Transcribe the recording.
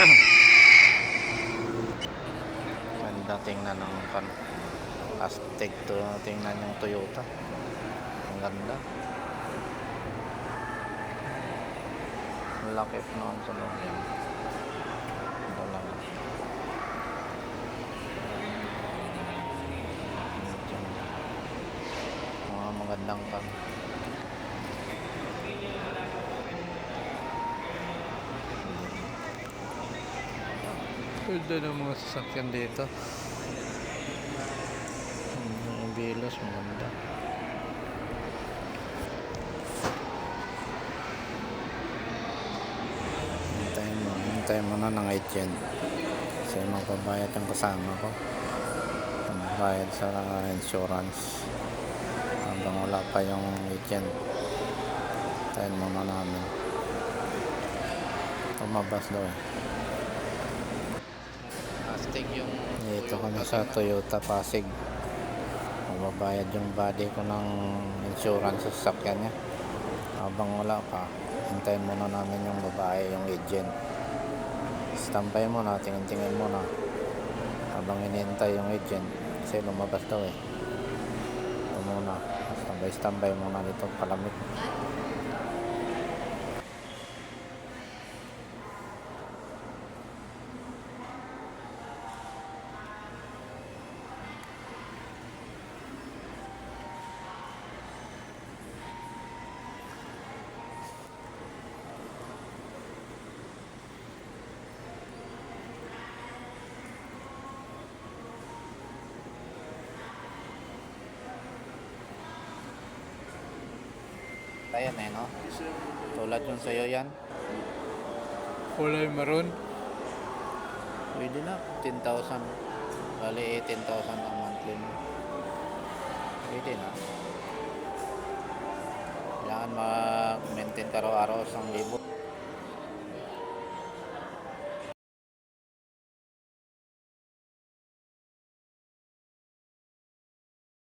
Ganda tingnan ng Aztec to, tingnan yung Toyota. Ang ganda. Lakip noon sa loob yan. Ito lang. Mga magandang kan. Ganda ng mga sasakyan dito. Yung bilos maganda. Hintayin mo na ng agent kasi magbabayad ang kasama ko, magbayad sa insurance habang wala pa yung agent. Hintayin mo na namin, tumabas daw eh. Aztec yung dito kami sa Toyota Pasig, magbabayad yung body ko ng insurance sa sasakyan niya. Habang wala pa, hintayin muna namin yung babae, yung agent. Standby muna, tingin-tingin muna habang hinihintay yung agent kasi lumabas daw eh. Ito muna, standby muna dito, palamig. Ayan eh, no? Tulad yung sa'yo yan. Kulay maroon. Pwede na, 10,000. Bali 18,000 ang monthly mo. Pwede na. Kailangan mag-maintain ka araw-araw 1,000.